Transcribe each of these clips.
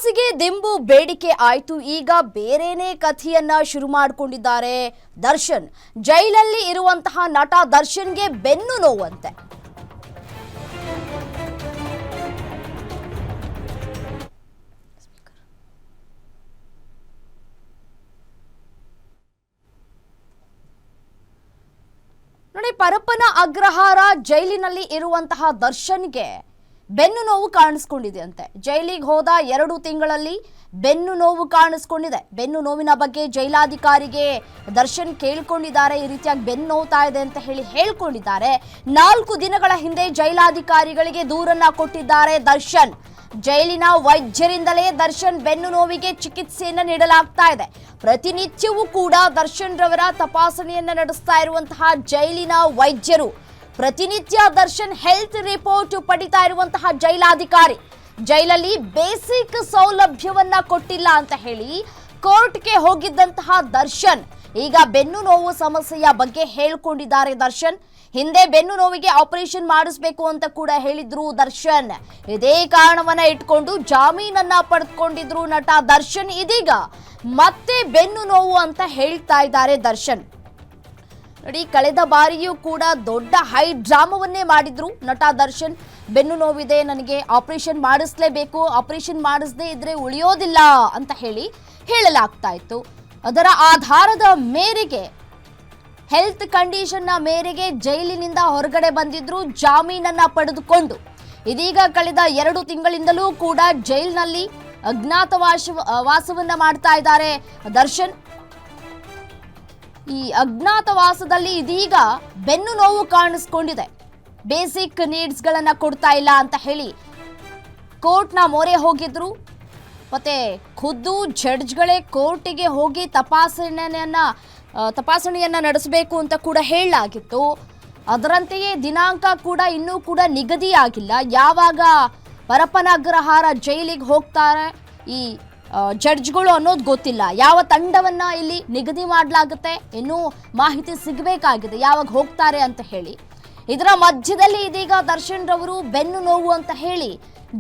ಕಾಸಿಗೆ ದಿಂಬು ಬೇಡಿಕೆ ಆಯ್ತು. ಈಗ ಬೇರೆನೇ ಕಥೆಯನ್ನ ಶುರು ಮಾಡಿಕೊಂಡಿದ್ದಾರೆ ದರ್ಶನ್. ಜೈಲಲ್ಲಿ ಇರುವಂತಹ ನಟ ದರ್ಶನ್ಗೆ ಬೆನ್ನು ನೋವಂತೆ. ನೋಡಿ, ಪರಪ್ಪನ ಅಗ್ರಹಾರ ಜೈಲಿನಲ್ಲಿ ಇರುವಂತಹ ದರ್ಶನ್ಗೆ ಬೆನ್ನು ನೋವು ಕಾಣಿಸ್ಕೊಂಡಿದೆ ಅಂತೆ. ಜೈಲಿಗೆ ಹೋದ 2 ತಿಂಗಳಲ್ಲಿ ಬೆನ್ನು ನೋವು ಕಾಣಿಸ್ಕೊಂಡಿದೆ. ಬೆನ್ನು ನೋವಿನ ಬಗ್ಗೆ ಜೈಲಾಧಿಕಾರಿಗೆ ದರ್ಶನ್ ಕೇಳ್ಕೊಂಡಿದ್ದಾರೆ. ಈ ರೀತಿಯಾಗಿ ಬೆನ್ನು ನೋವ್ತಾ ಇದೆ ಅಂತ ಹೇಳ್ಕೊಂಡಿದ್ದಾರೆ. 4 ದಿನಗಳ ಹಿಂದೆ ಜೈಲಾಧಿಕಾರಿಗಳಿಗೆ ದೂರನ್ನ ಕೊಟ್ಟಿದ್ದಾರೆ ದರ್ಶನ್. ಜೈಲಿನ ವೈದ್ಯರಿಂದಲೇ ದರ್ಶನ್ ಬೆನ್ನು ನೋವಿಗೆ ಚಿಕಿತ್ಸೆಯನ್ನ ನೀಡಲಾಗ್ತಾ ಇದೆ. ಪ್ರತಿನಿತ್ಯವೂ ಕೂಡ ದರ್ಶನ್ ರವರ ತಪಾಸಣೆಯನ್ನ ನಡೆಸ್ತಾ ಇರುವಂತಹ ಜೈಲಿನ ವೈದ್ಯರು, ಪ್ರತಿನಿತ್ಯ ದರ್ಶನ್ ಹೆಲ್ತ್ ರಿಪೋರ್ಟ್ ಪಡಿತಾ ಇರುವಂತಹ ಜೈಲಾಧಿಕಾರಿ, ಜೈಲಲ್ಲಿ ಬೇಸಿಕ್ ಸೌಲಭ್ಯವನ್ನ ಕೊಟ್ಟಿಲ್ಲ ಅಂತ ಹೇಳಿ ಕೋರ್ಟ್ಗೆ ಹೋಗಿದ್ದಂತಹ ದರ್ಶನ್ ಈಗ ಬೆನ್ನು ನೋವು ಸಮಸ್ಯೆಯ ಬಗ್ಗೆ ಹೇಳ್ಕೊಂಡಿದ್ದಾರೆ ದರ್ಶನ್. ಹಿಂದೆ ಬೆನ್ನು ನೋವಿಗೆ ಆಪರೇಷನ್ ಮಾಡಿಸಬೇಕು ಅಂತ ಕೂಡ ಹೇಳಿದ್ರು ದರ್ಶನ್. ಇದೇ ಕಾರಣವನ್ನ ಇಟ್ಕೊಂಡು ಜಾಮೀನನ್ನ ಪಡೆದುಕೊಂಡಿದ್ರು ನಟ ದರ್ಶನ್. ಇದೀಗ ಮತ್ತೆ ಬೆನ್ನು ನೋವು ಅಂತ ಹೇಳ್ತಾ ಇದ್ದಾರೆ ದರ್ಶನ್. ನೋಡಿ, ಕಳೆದ ಬಾರಿಯೂ ಕೂಡ ದೊಡ್ಡ ಹೈ ಡ್ರಾಮಾವನ್ನೇ ಮಾಡಿದ್ರು ನಟ ದರ್ಶನ್. ಬೆನ್ನು ನೋವಿದೆ, ನನಗೆ ಆಪರೇಷನ್ ಮಾಡಿಸ್ಲೇಬೇಕು, ಆಪರೇಷನ್ ಮಾಡಿಸದೇ ಇದ್ರೆ ಉಳಿಯೋದಿಲ್ಲ ಅಂತ ಹೇಳಲಾಗ್ತಾ ಇತ್ತು. ಅದರ ಆಧಾರದ ಮೇರೆಗೆ, ಹೆಲ್ತ್ ಕಂಡೀಷನ್ನ ಮೇರೆಗೆ ಜೈಲಿನಿಂದ ಹೊರಗಡೆ ಬಂದಿದ್ರು ಜಾಮೀನನ್ನ ಪಡೆದುಕೊಂಡು. ಇದೀಗ ಕಳೆದ 2 ತಿಂಗಳಿಂದಲೂ ಕೂಡ ಜೈಲಿನಲ್ಲಿ ವಾಸವನ್ನ ಮಾಡ್ತಾ ಇದ್ದಾರೆ ದರ್ಶನ್. ಈ ಅಜ್ಞಾತವಾಸದಲ್ಲಿ ಇದೀಗ ಬೆನ್ನು ನೋವು ಕಾಣಿಸ್ಕೊಂಡಿದೆ. ಬೇಸಿಕ್ ನೀಡ್ಸ್ ಗಳನ್ನ ಕೊಡ್ತಾ ಇಲ್ಲ ಅಂತ ಹೇಳಿ ಕೋರ್ಟ್ನ ಮೊರೆ ಹೋಗಿದ್ರು. ಮತ್ತೆ ಖುದ್ದು ಜಡ್ಜ್ಗಳೇ ಕೋರ್ಟಿಗೆ ಹೋಗಿ ತಪಾಸಣೆಯನ್ನ ನಡೆಸಬೇಕು ಅಂತ ಕೂಡ ಹೇಳಲಾಗಿತ್ತು. ಅದರಂತೆಯೇ ದಿನಾಂಕ ಕೂಡ ಇನ್ನೂ ಕೂಡ ನಿಗದಿಯಾಗಿಲ್ಲ. ಯಾವಾಗ ಪರಪ್ಪನ ಅಗ್ರಹಾರ ಜೈಲಿಗೆ ಹೋಗ್ತಾರೆ ಈ ಜಡ್ಜ್ಗಳು ಅನ್ನೋದು ಗೊತ್ತಿಲ್ಲ. ಯಾವ ತಂಡವನ್ನ ಇಲ್ಲಿ ನಿಗದಿ ಮಾಡಲಾಗುತ್ತೆ ಇನ್ನೂ ಮಾಹಿತಿ ಸಿಗಬೇಕಾಗಿದೆ, ಯಾವಾಗ ಹೋಗ್ತಾರೆ ಅಂತ ಹೇಳಿ. ಇದರ ಮಧ್ಯದಲ್ಲಿ ಇದೀಗ ದರ್ಶನ್ ರವರು ಬೆನ್ನು ನೋವು ಅಂತ ಹೇಳಿ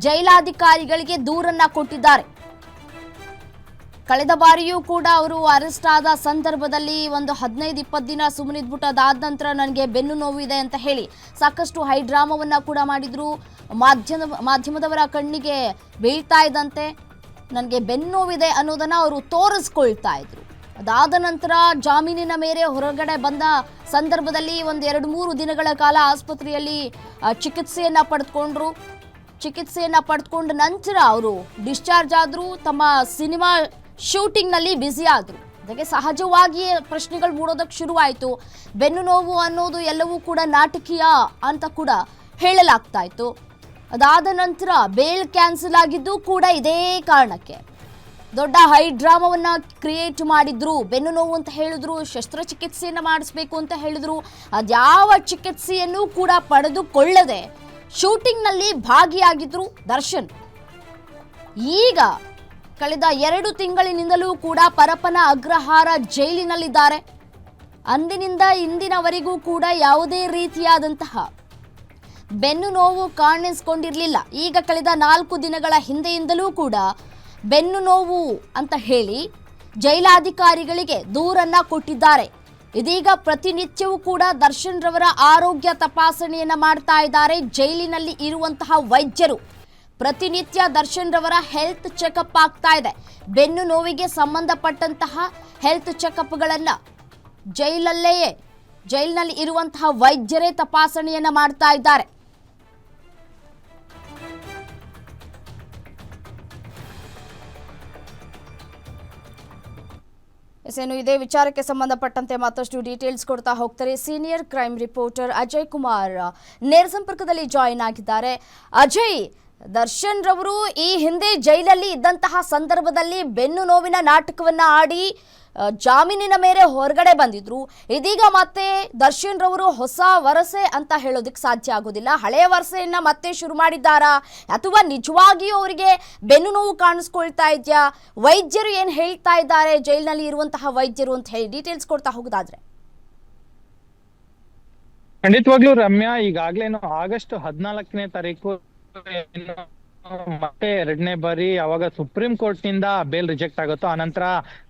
ಜೈಲಾಧಿಕಾರಿಗಳಿಗೆ ದೂರನ್ನ ಕೊಟ್ಟಿದ್ದಾರೆ. ಕಳೆದ ಬಾರಿಯೂ ಕೂಡ ಅವರು ಅರೆಸ್ಟ್ ಆದ ಸಂದರ್ಭದಲ್ಲಿ ಒಂದು 15-20 ದಿನ ಸುಮ್ಮನಿದ್ಬಿಟ್ಟು ಅದಾದ ನಂತರ ನನಗೆ ಬೆನ್ನು ನೋವು ಇದೆ ಅಂತ ಹೇಳಿ ಸಾಕಷ್ಟು ಹೈ ಡ್ರಾಮಾವನ್ನ ಕೂಡ ಮಾಡಿದ್ರು. ಮಾಧ್ಯಮದವರ ಕಣ್ಣಿಗೆ ಬೀಳ್ತಾ ಇದ್ದಂತೆ ನನಗೆ ಬೆನ್ನು ನೋವಿದೆ ಅನ್ನೋದನ್ನ ಅವರು ತೋರಿಸ್ಕೊಳ್ತಾ ಇದ್ರು. ಅದಾದ ನಂತರ ಜಾಮೀನಿನ ಮೇರೆ ಹೊರಗಡೆ ಬಂದ ಸಂದರ್ಭದಲ್ಲಿ ಒಂದು 2-3 ದಿನಗಳ ಕಾಲ ಆಸ್ಪತ್ರೆಯಲ್ಲಿ ಚಿಕಿತ್ಸೆಯನ್ನ ಪಡೆದುಕೊಂಡ್ರು. ಚಿಕಿತ್ಸೆಯನ್ನ ಪಡೆದುಕೊಂಡ ನಂತರ ಅವರು ಡಿಸ್ಚಾರ್ಜ್ ಆದ್ರು. ತಮ್ಮ ಸಿನಿಮಾ ಶೂಟಿಂಗ್ನಲ್ಲಿ ಬ್ಯುಸಿ ಆದ್ರು. ಅದಕ್ಕೆ ಸಹಜವಾಗಿಯೇ ಪ್ರಶ್ನೆಗಳು ಮೂಡೋದಕ್ಕೆ ಶುರುವಾಯಿತು. ಬೆನ್ನು ನೋವು ಅನ್ನೋದು ಎಲ್ಲವೂ ಕೂಡ ನಾಟಕೀಯ ಅಂತ ಕೂಡ ಹೇಳಲಾಗ್ತಾ ಇತ್ತು. ಅದಾದ ನಂತರ ಬೇಲ್ ಕ್ಯಾನ್ಸಲ್ ಆಗಿದ್ದು ಕೂಡ ಇದೇ ಕಾರಣಕ್ಕೆ. ದೊಡ್ಡ ಹೈ ಡ್ರಾಮಾವನ್ನ ಕ್ರಿಯೇಟ್ ಮಾಡಿದ್ರು. ಬೆನ್ನು ನೋವು ಅಂತ ಹೇಳಿದ್ರು, ಶಸ್ತ್ರಚಿಕಿತ್ಸೆಯನ್ನ ಮಾಡಿಸ್ಬೇಕು ಅಂತ ಹೇಳಿದ್ರು. ಅದ್ಯಾವ ಚಿಕಿತ್ಸೆಯನ್ನು ಕೂಡ ಪಡೆದುಕೊಳ್ಳದೆ ಶೂಟಿಂಗ್ನಲ್ಲಿ ಭಾಗಿಯಾಗಿದ್ರು ದರ್ಶನ್. ಈಗ ಕಳೆದ 2 ತಿಂಗಳಿನಿಂದಲೂ ಕೂಡ ಪರಪ್ಪನ ಅಗ್ರಹಾರ ಜೈಲಿನಲ್ಲಿದ್ದಾರೆ. ಅಂದಿನಿಂದ ಇಂದಿನವರೆಗೂ ಕೂಡ ಯಾವುದೇ ರೀತಿಯಾದಂತಹ ಬೆನ್ನು ನೋವು ಕಾಣಿಸ್ಕೊಂಡಿರಲಿಲ್ಲ. ಈಗ ಕಳೆದ 4 ದಿನಗಳ ಹಿಂದೆಯಿಂದಲೂ ಕೂಡ ಬೆನ್ನು ನೋವು ಅಂತ ಹೇಳಿ ಜೈಲಾಧಿಕಾರಿಗಳಿಗೆ ದೂರನ್ನ ಕೊಟ್ಟಿದ್ದಾರೆ. ಇದೀಗ ಪ್ರತಿನಿತ್ಯವೂ ಕೂಡ ದರ್ಶನ್ ರವರ ಆರೋಗ್ಯ ತಪಾಸಣೆಯನ್ನ ಮಾಡ್ತಾ ಇದ್ದಾರೆ ಜೈಲಿನಲ್ಲಿ ಇರುವಂತಹ ವೈದ್ಯರು. ಪ್ರತಿನಿತ್ಯ ದರ್ಶನ್ ರವರ ಹೆಲ್ತ್ ಚೆಕಪ್ ಆಗ್ತಾ ಇದೆ. ಬೆನ್ನು ನೋವಿಗೆ ಸಂಬಂಧಪಟ್ಟಂತಹ ಹೆಲ್ತ್ ಚೆಕಪ್ಗಳನ್ನ ಜೈಲಿನಲ್ಲಿ ಇರುವಂತಹ ವೈದ್ಯರೇ ತಪಾಸಣೆಯನ್ನ ಮಾಡ್ತಾ ಇದ್ದಾರೆ. ಇನ್ನು ಇದೇ ವಿಚಾರಕ್ಕೆ ಸಂಬಂಧಪಟ್ಟಂತೆ ಮತ್ತಷ್ಟು ಡೀಟೇಲ್ಸ್ ಕೊಡ್ತಾ ಹೋಗ್ತಾರೆ senior crime reporter Ajay Kumar ನೇರ ಸಂಪರ್ಕದಲ್ಲಿ ಜಾಯಿನ್ ಆಗಿದ್ದಾರೆ. ಅಜಯ್, ದರ್ಶನ್ ರವರು ಈ ಹಿಂದೆ ಜೈಲಲ್ಲಿ ಇದ್ದಂತಹ ಸಂದರ್ಭದಲ್ಲಿ ಬೆನ್ನು ನೋವಿನ ನಾಟಕವನ್ನ ಆಡಿ ಜಾಮೀನಿನ ಮೇರೆ ಹೊರಗಡೆ ಬಂದಿದ್ರು. ಇದೀಗ ಮತ್ತೆ ದರ್ಶನ್ ರವರು ಹೊಸ ವರಸೆ ಅಂತ ಹೇಳೋದಕ್ಕೆ ಸಾಧ್ಯ ಆಗೋದಿಲ್ಲ. ಹಳೆಯ ವರಸೆಯನ್ನ ಮತ್ತೆ ಶುರು ಮಾಡಿದ್ದಾರಾ ಅಥವಾ ನಿಜವಾಗಿಯೂ ಅವರಿಗೆ ಬೆನ್ನು ನೋವು ಕಾಣಿಸ್ಕೊಳ್ತಾ ಇದೆಯಾ? ವೈದ್ಯರು ಏನು ಹೇಳ್ತಾ ಇದ್ದಾರೆ, ಜೈಲಿನಲ್ಲಿ ಇರುವಂತಹ ವೈದ್ಯರು ಅಂತ ಹೇಳಿ ಡೀಟೇಲ್ಸ್ ಕೊಡ್ತಾ ಹೋಗೋದಾದ್ರೆ. ಖಂಡಿತವಾಗ್ಲೂ ರಮ್ಯಾ, ಈಗಾಗ್ಲೇನು ಆಗಸ್ಟ್ 14ನೇ ತಾರೀಕು ಮತ್ತೆ 2ನೇ ಬಾರಿ ಅವಾಗ ಸುಪ್ರೀಂ ಕೋರ್ಟ್ ನಿಂದ ಬೇಲ್ ರಿಜೆಕ್ಟ್ ಆಗುತ್ತೋ ಆನಂತರ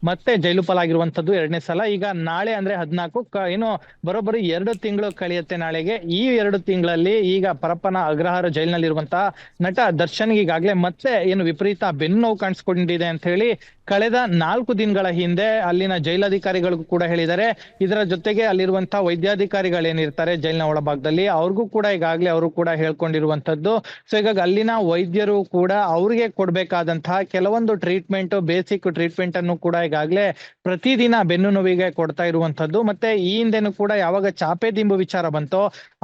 ಮತ್ತೆ ಜೈಲು ಪಾಲಾಗಿರುವಂತದ್ದು 2ನೇ ಸಲ. ಈಗ ನಾಳೆ ಅಂದ್ರೆ 14 ಏನು ಬರೋಬ್ಬರಿ 2 ತಿಂಗಳು ಕಳೆಯುತ್ತೆ ನಾಳೆಗೆ. ಈ 2 ತಿಂಗಳಲ್ಲಿ ಈಗ ಪರಪ್ಪನ ಅಗ್ರಹಾರ ಜೈಲಿನಲ್ಲಿರುವಂತಹ ನಟ ದರ್ಶನ್ ಈಗಾಗ್ಲೇ ಮತ್ತೆ ಏನು ವಿಪರೀತ ಬೆನ್ನು ನೋವು ಕಾಣಿಸ್ಕೊಂಡಿದೆ ಅಂತ ಹೇಳಿ ಕಳೆದ 4 ದಿನಗಳ ಹಿಂದೆ ಅಲ್ಲಿನ ಜೈಲಧಿಕಾರಿಗಳಿಗೂ ಕೂಡ ಹೇಳಿದ್ದಾರೆ. ಇದರ ಜೊತೆಗೆ ಅಲ್ಲಿರುವಂತಹ ವೈದ್ಯಾಧಿಕಾರಿಗಳೇನಿರ್ತಾರೆ ಜೈಲಿನ ಒಳಭಾಗದಲ್ಲಿ ಅವ್ರಿಗೂ ಕೂಡ ಈಗಾಗ್ಲೇ ಅವರು ಕೂಡ ಹೇಳ್ಕೊಂಡಿರುವಂತದ್ದು. ಸೊ ಈಗ ಅಲ್ಲಿನ ವೈದ್ಯರು ಕೂಡ ಅವ್ರಿಗೆ ಕೊಡ್ಬೇಕಾದಂತಹ ಕೆಲವೊಂದು ಟ್ರೀಟ್ಮೆಂಟ್, ಬೇಸಿಕ್ ಟ್ರೀಟ್ಮೆಂಟ್ ಅನ್ನು ಕೂಡ ಈಗಾಗ್ಲೇ ಪ್ರತಿದಿನ ಬೆನ್ನು ನೋವಿಗೆ ಕೊಡ್ತಾ ಇರುವಂತದ್ದು. ಮತ್ತೆ ಈ ಹಿಂದೆನೂ ಕೂಡ ಯಾವಾಗ ಚಾಪೆ ದಿಂಬು ವಿಚಾರ ಬಂತೋ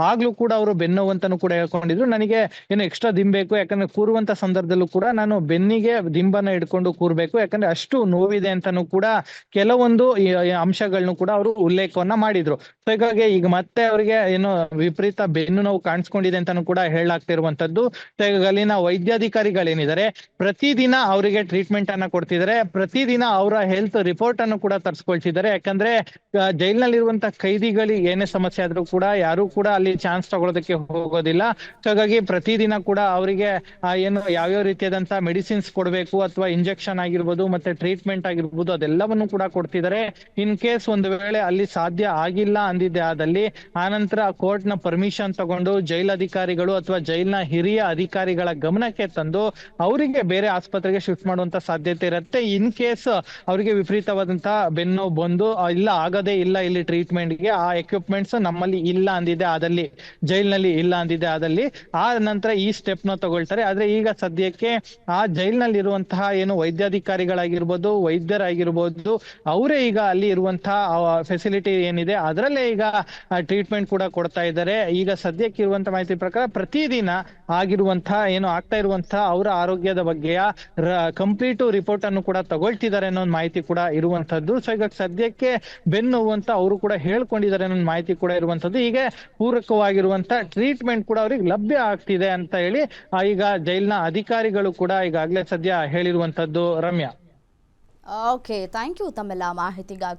ಆಗ್ಲೂ ಕೂಡ ಅವರು ಬೆನ್ನು ನೋವು ಅಂತಾನು ಕೂಡ ಹೇಳ್ಕೊಂಡಿದ್ರು. ನನಗೆ ಏನು ಎಕ್ಸ್ಟ್ರಾ ದಿಂಬು ಬೇಕು, ಯಾಕಂದ್ರೆ ಕೂರುವಂತ ಸಂದರ್ಭದಲ್ಲೂ ಕೂಡ ನಾನು ಬೆನ್ನಿಗೆ ದಿಂಬನ್ನ ಹಿಡ್ಕೊಂಡು ಕೂರ್ಬೇಕು, ಯಾಕಂದ್ರೆ ಅಷ್ಟು ನೋವಿದೆ ಅಂತಾನು ಕೂಡ ಕೆಲವೊಂದು ಈ ಅಂಶಗಳನ್ನು ಕೂಡ ಅವರು ಉಲ್ಲೇಖವನ್ನ ಮಾಡಿದ್ರು. ಸೊ ಹೀಗಾಗಿ ಈಗ ಮತ್ತೆ ಅವರಿಗೆ ಏನು ವಿಪರೀತ ಬೆನ್ನು ನೋವು ಕಾಣಿಸ್ಕೊಂಡಿದೆ ಅಂತಾನು ಕೂಡ ಹೇಳಲಾಗ್ತಿರುವಂತದ್ದು. ಸೊ ಈಗ ಅಲ್ಲಿನ ವೈದ್ಯಾಧಿಕಾರಿಗಳೇನಿದ್ದಾರೆ ಪ್ರತಿದಿನ ಅವರಿಗೆ ಟ್ರೀಟ್ಮೆಂಟ್ ಅನ್ನ ಕೊಡ್ತಿದ್ದಾರೆ, ಪ್ರತಿದಿನ ಅವರ ಹೆಲ್ತ್ ರಿಪೋರ್ಟ್ ಅನ್ನು ಕೂಡ ತರಿಸ್ಕೊಳ್ತಿದ್ದಾರೆ. ಯಾಕಂದ್ರೆ ಜೈಲಿನಲ್ಲಿರುವಂತಹ ಕೈದಿಗಳಿಗೆ ಏನೇ ಸಮಸ್ಯೆ ಆದ್ರೂ ಕೂಡ ಯಾರು ಕೂಡ ಅಲ್ಲಿ ಚಾನ್ಸ್ ತಗೊಳ್ಳೋದಕ್ಕೆ ಹೋಗೋದಿಲ್ಲ. ಸೊ ಹಾಗಾಗಿ ಪ್ರತಿದಿನ ಕೂಡ ಅವರಿಗೆ ಏನು ಯಾವ್ಯಾವ ರೀತಿಯಾದಂತಹ ಮೆಡಿಸಿನ್ಸ್ ಕೊಡಬೇಕು ಅಥವಾ ಇಂಜೆಕ್ಷನ್ ಆಗಿರ್ಬೋದು ಮತ್ತೆ ಟ್ರೀಟ್ಮೆಂಟ್ ಆಗಿರ್ಬೋದು ಅದೆಲ್ಲವನ್ನು ಕೂಡ ಕೊಡ್ತಿದ್ದಾರೆ. ಇನ್ ಕೇಸ್ ಒಂದು ವೇಳೆ ಅಲ್ಲಿ ಸಾಧ್ಯ ಆಗಿಲ್ಲ ಅಂದಿದ್ದೆ ಆದಲ್ಲಿ ಆನಂತರ ಕೋರ್ಟ್ ನ ಪರ್ಮಿಷನ್ ತಗೊಂಡು ಜೈಲಧಿಕಾರಿಗಳು ಅಥವಾ ಜೈಲ್ನ ಹಿರಿಯ ಅಧಿಕಾರಿಗಳ ಗಮನಕ್ಕೆ ತಂದು ಅವರಿಗೆ ಬೇರೆ ಆಸ್ಪತ್ರೆಗೆ ಶಿಫ್ಟ್ ಮಾಡುವಂತ ಸಾಧ್ಯತೆ ಇರುತ್ತೆ. ಇನ್ ಕೇಸ್ ಅವರಿಗೆ ವಿಪರೀತವಾದಂತಹ ಬೆನ್ನು ಬಂದು ಇಲ್ಲ ಆಗದೇ ಇಲ್ಲ ಇಲ್ಲಿ ಟ್ರೀಟ್ಮೆಂಟ್ಗೆ ಆ ಎಕ್ವಿಪ್ಮೆಂಟ್ಸ್ ನಮ್ಮಲ್ಲಿ ಇಲ್ಲ ಅಂದಿದೆ ಆದಲ್ಲಿ, ಜೈಲ್ನಲ್ಲಿ ಇಲ್ಲ ಅಂದಿದೆ ಆದಲ್ಲಿ ಆ ನಂತರ ಈ ಸ್ಟೆಪ್ ನ ತಗೊಳ್ತಾರೆ. ಆದ್ರೆ ಈಗ ಸದ್ಯಕ್ಕೆ ಆ ಜೈಲ್ನಲ್ಲಿ ಇರುವಂತಹ ಏನು ವೈದ್ಯಾಧಿಕಾರಿಗಳಾಗಿರ್ಬೋದು, ವೈದ್ಯರಾಗಿರ್ಬೋದು ಅವರೇ ಈಗ ಅಲ್ಲಿ ಇರುವಂತಹ ಫೆಸಿಲಿಟಿ ಏನಿದೆ ಅದರಲ್ಲೇ ಈಗ ಟ್ರೀಟ್ಮೆಂಟ್ ಕೂಡ ಕೊಡ್ತಾ ಇದ್ದಾರೆ. ಈಗ ಸದ್ಯಕ್ಕೆ ಇರುವಂತಹ ಮಾಹಿತಿ ಪ್ರಕಾರ ಪ್ರತಿದಿನ ಆಗಿರುವಂತಹ ಏನು ಆಗ್ತಾ ಇರುವಂತಹ ಅವರ ಆರೋಗ್ಯದ ಬಗ್ಗೆಯ ಕಂಪ್ಲೀಟ್ ರಿಪೋರ್ಟ್ ಅನ್ನು ಕೂಡ ತಗೊಳ್ತಿದ್ದಾರೆ ಅನ್ನೋ ಒಂದು ಮಾಹಿತಿ ಕೂಡ ಇರುವಂತದ್ದು. ಸೊ ಈಗ ಸದ್ಯಕ್ಕೆ ಬೆನ್ನು ನೋವು ಅಂತ ಅವರು ಕೂಡ ಹೇಳ್ಕೊಂಡಿದ್ದಾರೆ ಅನ್ನೋ ಮಾಹಿತಿ ಕೂಡ ಇರುವಂತದ್ದು. ಹೀಗೆ ಪೂರಕವಾಗಿರುವಂತಹ ಟ್ರೀಟ್ಮೆಂಟ್ ಕೂಡ ಅವ್ರಿಗೆ ಲಭ್ಯ ಆಗ್ತಿದೆ ಅಂತ ಹೇಳಿ ಈಗ ಜೈಲಿನ ಅಧಿಕಾರಿಗಳು ಕೂಡ ಈಗಾಗಲೇ ಸದ್ಯ ಹೇಳಿರುವಂತದ್ದು. ರಮ್ಯಾ, ಓಕೆ, ಥ್ಯಾಂಕ್ ಯು ತಮ್ಮೆಲ್ಲ ಮಾಹಿತಿಗಾಗಿ.